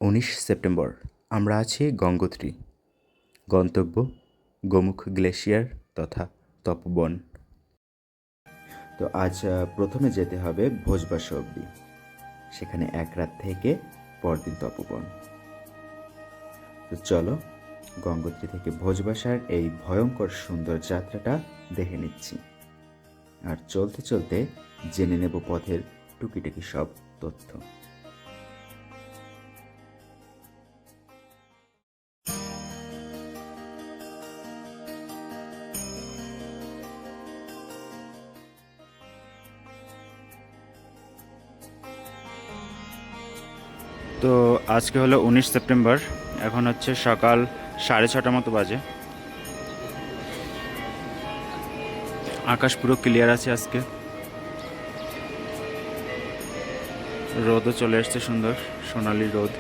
19 September আমরা আছি গঙ্গোত্রী, গন্তব্য গোমুখ গ্লেশিয়ার তথা তপোবন। তো আজ প্রথমে যেতে হবে ভোজবাসা অবধি, সেখানে এক রাত থেকে পরদিন তপোবন। তো চলো গঙ্গোত্রী থেকে ভোজবাসার এই ভয়ঙ্কর সুন্দর যাত্রাটা দেখে নিচ্ছি, আর চলতে চলতে জেনে নেব পথের টুকিটাকি সব তথ্য। তো আজকে হলো 19 সেপ্টেম্বর, এখন হচ্ছে সকাল 6:30 মতো বাজে। আকাশ পুরো ক্লিয়ার আছে আজকে, রোদও চলে এসছে, সুন্দর সোনালি রোদ।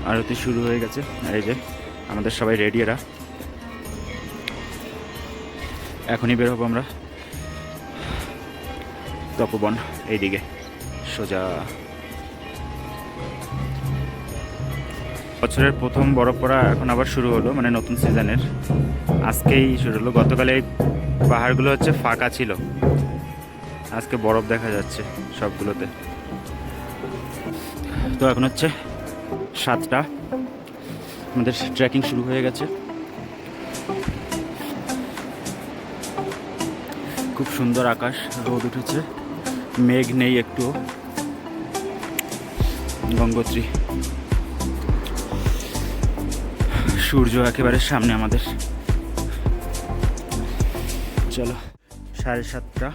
আরতি শুরু হয়ে গেছে, এই যে আমাদের সবাই রেডি। এরা এখনই বের হবো আমরা তপোবন এইদিকে সোজা। বছরের প্রথম বরফ পড়া এখন আবার শুরু হলো, মানে নতুন সিজনের আজকেই শুরু হলো। গতকালে এই পাহাড়গুলো হচ্ছে ফাঁকা ছিল, আজকে বরফ দেখা যাচ্ছে সবগুলোতে। তো এখন হচ্ছে 7টা, আমাদের ট্রেকিং শুরু হয়ে গেছে। খুব সুন্দর আকাশ, রোদ উঠেছে, মেঘ নেই একটু। গঙ্গোত্রী, সূর্য একেবারে সামনে আমাদের। চলো 7:30,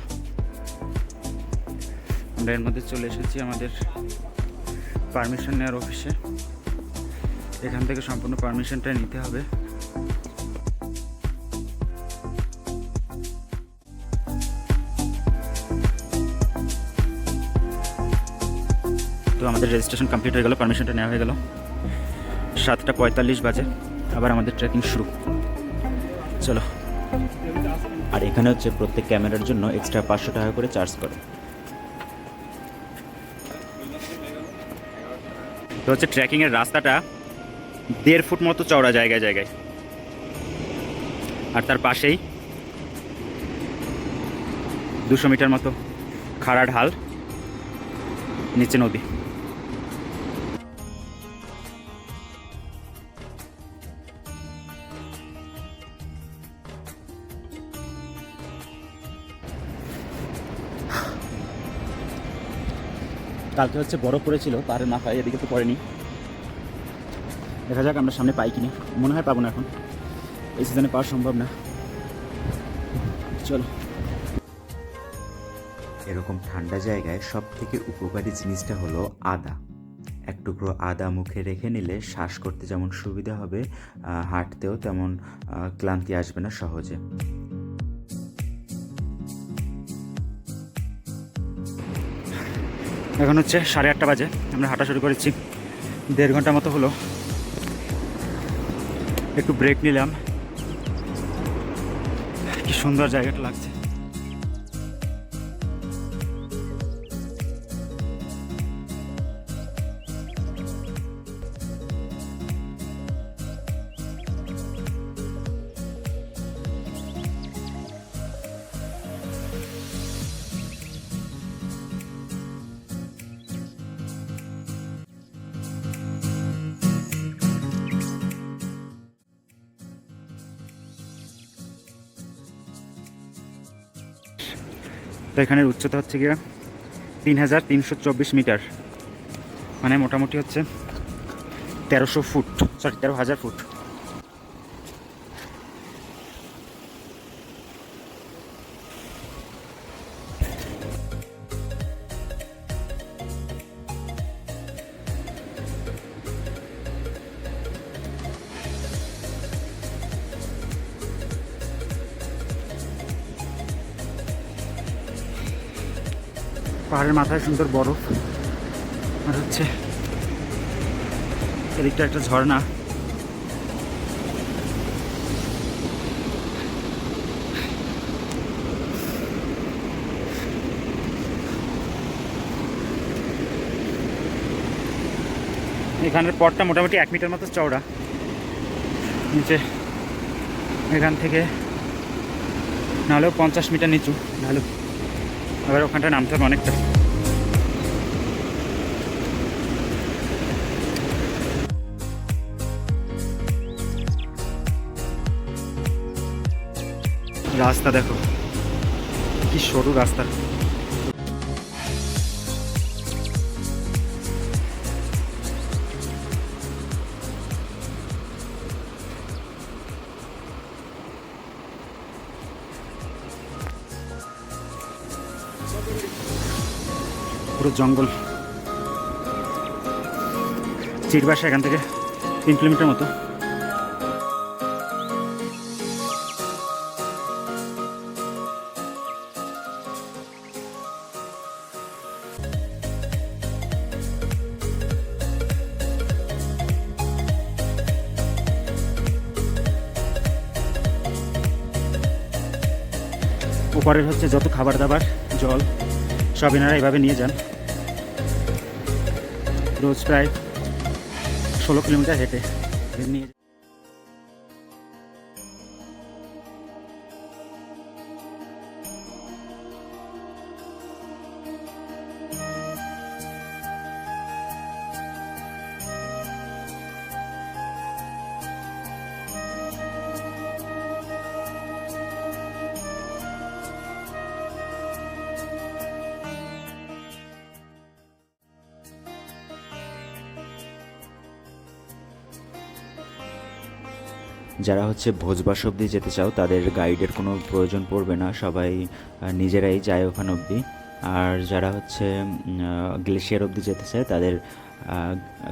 আমরা এর মধ্যে চলে এসেছি আমাদের পারমিশন নেওয়ার অফিসে। এখান থেকে সম্পূর্ণ পারমিশনটা নিতে হবে। তো আমাদের রেজিস্ট্রেশন কমপ্লিট হয়ে গেল, পারমিশনটা নেওয়া হয়ে গেল। 7:45 বাজে, আবার আমাদের ট্রেকিং শুরু। চলো। আর এখানে হচ্ছে প্রত্যেক ক্যামেরার জন্য এক্সট্রা 500 টাকা করে চার্জ করে। তো হচ্ছে ট্রেকিংয়ের রাস্তাটা 1.5 ফুট মতো চওড়া জায়গায় জায়গায়, আর তার পাশেই 200 মিটার মতো খাড়া ঢাল, নিচে নদী। কালকে হচ্ছে বরফ পড়েছিল পাহাড়ের মাথায়, এদিকে তো পড়েনি। দেখা যাক আমরা সামনে পাই কিনা, মনে হয় পাবো না, এখন এই সিজনে পাওয়া সম্ভব না। চলো। এরকম ঠান্ডা জায়গায় সব থেকে উপকারী জিনিসটা হলো আদা। এক টুকরো আদা মুখে রেখে নিলে শ্বাস করতে যেমন সুবিধা হবে, হাঁটতেও তেমন ক্লান্তি আসবে না সহজে। এখন হচ্ছে 8:30 বাজে, আমরা হাঁটা শুরু করেছি। 1.5 ঘন্টা মতো হলো, একটু ব্রেক নিলাম। কি সুন্দর জায়গাটা লাগছে। তো এখানের উচ্চতা হচ্ছে গিয়ে 3324 মিটার, মানে মোটামুটি হচ্ছে 13,000 ফুট। পাহাড়ের মাথায় সুন্দর বরফ, আর হচ্ছে এদিকটা একটা ঝর্ণা। এখানের পথটা মোটামুটি 1 মিটার মতো চওড়া। নিচে এখান থেকে নাহলেও 50 মিটার নিচু ঢালু। আবার ওখানটা নামতে হবে অনেকটা। রাস্তা দেখো কি সরু রাস্তা। পুরো জঙ্গল। চিরবাসা এখান থেকে 3 কিলোমিটার মতো। উপরের হচ্ছে যত খাবার দাবার, জল সব এনারা এভাবে নিয়ে যান। রোজ প্রায় 16 কিলোমিটার হেঁটে নিয়ে। যারা হচ্ছে ভোজবাস অবধি যেতে চাও তাদের গাইডের কোনো প্রয়োজন পড়বে না, সবাই নিজেরাই যায় ওখান অবধি। আর যারা হচ্ছে গ্লেশিয়ার অবধি যেতে চায় তাদের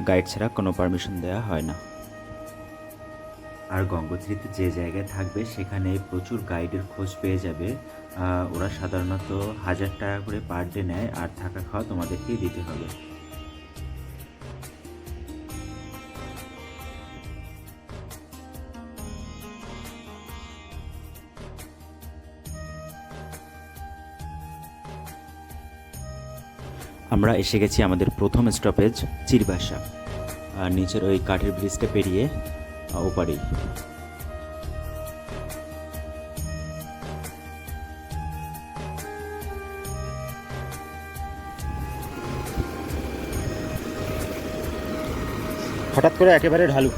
গাইড ছাড়া কোনো পারমিশন দেওয়া হয় না। আর গঙ্গোত্রীতে যে জায়গায় থাকবে সেখানে প্রচুর গাইডের খোঁজ পেয়ে যাবে। ওরা সাধারণত 1000 টাকা করে পার ডে নেয়, আর থাকা খাওয়া তোমাদেরকেই দিতে হবে। আমরা এসে গেছি আমাদের প্রথম স্টপেজ চিরবাসা। আর নিচের ওই কাঠের ব্রিজটা পেরিয়ে ওপারেই। হঠাৎ করে একেবারে ঢালু।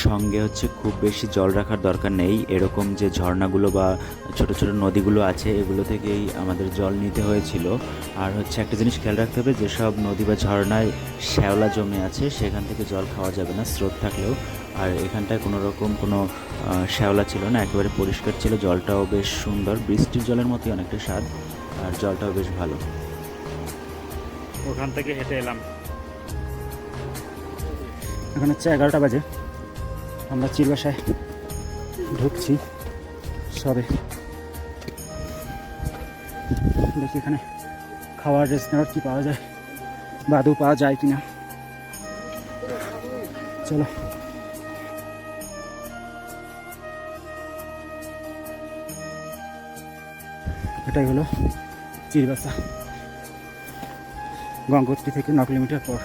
সঙ্গে হচ্ছে খুব বেশি জল রাখার দরকার নেই। এরকম যে ঝর্ণাগুলো বা ছোট ছোট নদীগুলো আছে এগুলো থেকেই আমাদের জল নিতে হয়েছিল। আর হচ্ছে একটা জিনিস খেয়াল রাখতে হবে, যেসব নদী বা ঝর্ণায় শ্যাওলা জমে আছে সেখান থেকে জল খাওয়া যাবে না স্রোত থাকলেও। আর এখানটায় কোনো রকম কোনো শ্যাওলা ছিল না, একেবারে পরিষ্কার ছিল। জলটাও বেশ সুন্দর, বৃষ্টির জলের মতোই অনেকটা স্বাদ, আর জলটাও বেশ ভালো। ওখান থেকে হেঁটে এলাম। এখন হচ্ছে 11টা বাজে। আমরা চিরবাসায় ঢুকছি সবে। দেখি এখানে খাওয়ার রেস্ট নেওয়ার কী পাওয়া যায় বা আদৌ পাওয়া যায় কি না। চলো। এটাই হলো চিরবাসা। গঙ্গোত্রী থেকে 9 কিলোমিটার পর।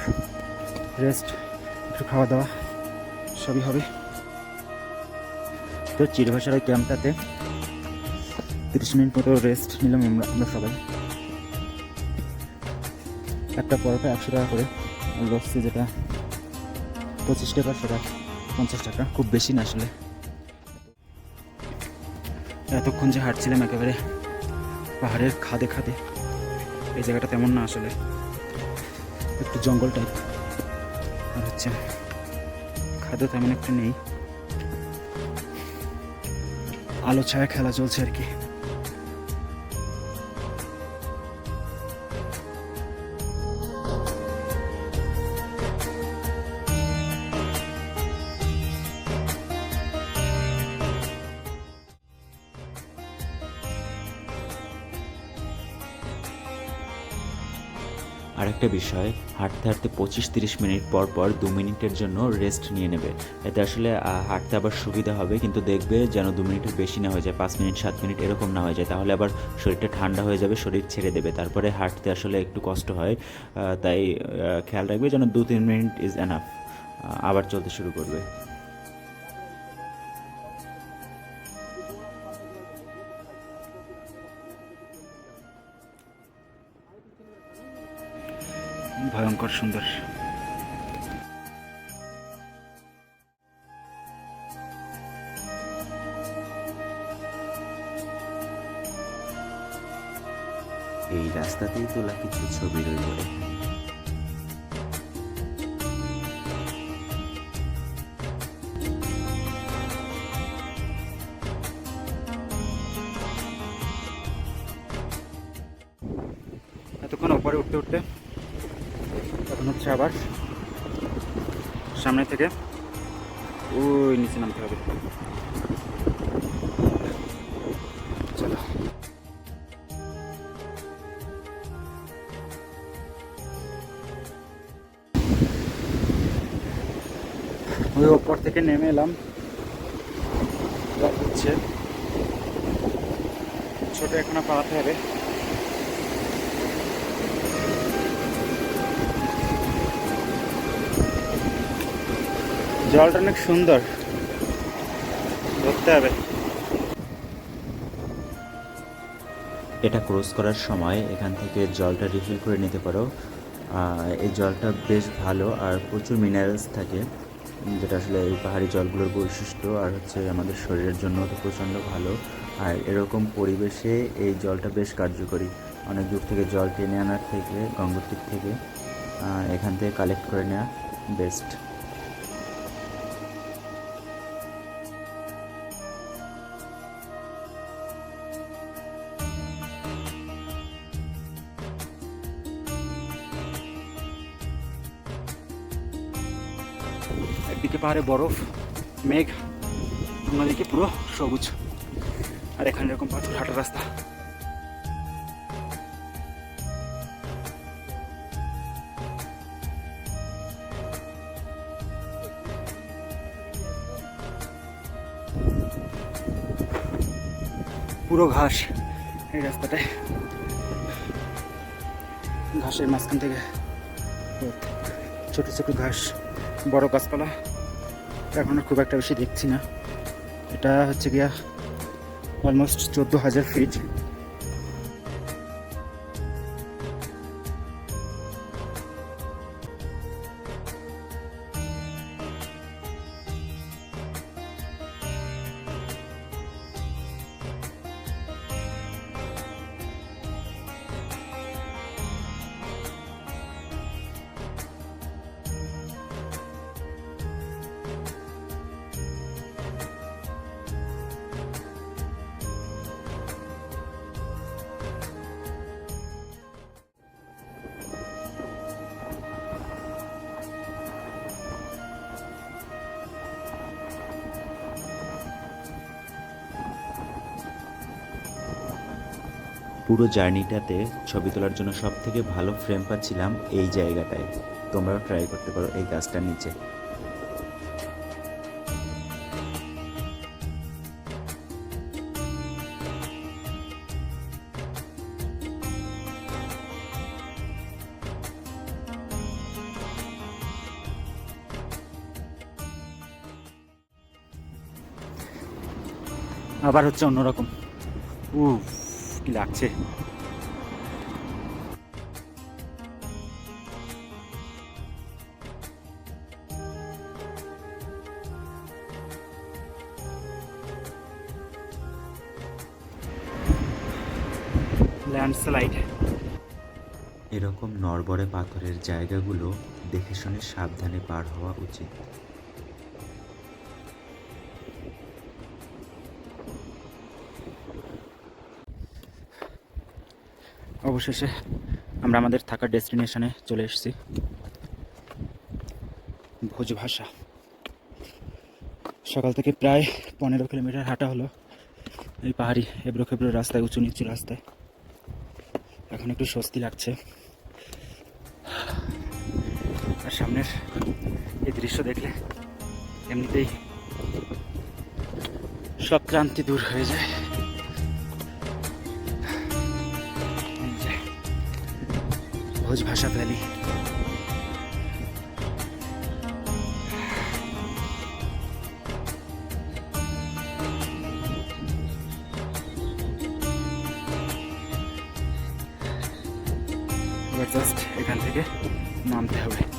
রেস্ট, একটু খাওয়া দাওয়া সবই হবে। তো চিরবাসার ওই ক্যাম্পটাতে 30 মিনিট মতো রেস্ট নিলাম আমরা সবাই। একটা পরোটা 100 টাকা করে, লস্যি যেটা 25 টাকা, সেটা 50 টাকা, খুব বেশি না আসলে। এতক্ষণ যে হাঁটছিলাম একেবারে পাহাড়ের খাদে খাদে, এই জায়গাটা তেমন না আসলে, একটু জঙ্গল টাইপ। আর হচ্ছে খাদে তেমন একটা নেই, আলো ছায়া খেলা চলছে আর কি। আর আরেকটা বিষয়, হাঁটতে হাঁটতে 25-30 মিনিট পর পর 2 মিনিটের জন্য রেস্ট নিয়ে নেবে। এতে আসলে হাঁটতে আবার সুবিধা হবে, কিন্তু দেখবে যেন 2 মিনিটের বেশি না হয়ে যায়, 5 মিনিট 7 মিনিট এরকম না হয়ে যায়, তাহলে আবার শরীরটা ঠান্ডা হয়ে যাবে, শরীর ছেড়ে দেবে, তারপরে হাঁটতে আসলে একটু কষ্ট হয়। তাই খেয়াল রাখবে যেন 2-3 মিনিট ইজ এনাফ, আবার চলতে শুরু করবে। ভয়ঙ্কর সুন্দর। এই রাস্তাতেই তোলা কিছু ছবি রইল এখানে। এতক্ষণ ওপরে উঠতে উঠতে এখন হচ্ছে আবার সামনে থেকে ওই নিচে নামতে হবে। চলো, ওই ওপর থেকে নেমে এলাম, হচ্ছে ছোট এখনো পালাতে হবে। জলটা অনেক সুন্দর, ধরতে হবে। এটা ক্রস করার সময় এখান থেকে জলটা রিফিল করে নিতে পারো। এই জলটা বেশ ভালো আর প্রচুর মিনারেলস থাকে, যেটা আসলে এই পাহাড়ি জলগুলোর বৈশিষ্ট্য, আর হচ্ছে আমাদের শরীরের জন্য তো প্রচণ্ড ভালো। আর এরকম পরিবেশে এই জলটা বেশ কার্যকরী। অনেক দূর থেকে জল টেনে আনার থেকে, গঙ্গোত্রীর থেকে এখান থেকে কালেক্ট করে নেওয়া বেস্ট। একদিকে পাহাড়ে বরফ, মেঘ, অন্যদিকে পুরো সবুজ, আর এখানে এরকম পাথর হাঁটার রাস্তা। পুরো ঘাস এই রাস্তাটায়, ঘাসের মাঝখান থেকে ছোট ছোট ঘাস, বড় গাছপালা এখন আর খুব একটা বেশি দেখছি না। এটা হচ্ছে গিয়া অলমোস্ট 14,000 ফিট। পুরো জার্নিটাতে ছবি তোলার জন্য সব থেকে ভালো ফ্রেম পাচ্ছিলাম এই জায়গাটায়। তোমরাও ট্রাই করতে পারো এই গাছটার নিচে। আবার হচ্ছে অন্যরকম, কি লাগছে। ল্যান্ডস্লাইড। এরকম নড়বড়ে পাথরের জায়গাগুলো দেখে শুনে সাবধানে পার হওয়া উচিত। অবশেষে আমরা আমাদের থাকার ডেস্টিনেশনে চলে এসেছি, ভোজভাষা। সকাল থেকে প্রায় 15 কিলোমিটার হাঁটা হলো এই পাহাড়ি এবড়ো খেবড়ো রাস্তায়, উঁচু নিচু রাস্তায়। এখন একটু স্বস্তি লাগছে। সামনের এই দৃশ্য দেখলে এমনিতেই সব ক্লান্তি দূর হয়ে যায়। এই যে ভোজভাষা ভ্যালি, এবার জাস্ট এখান থেকে নামতে হবে।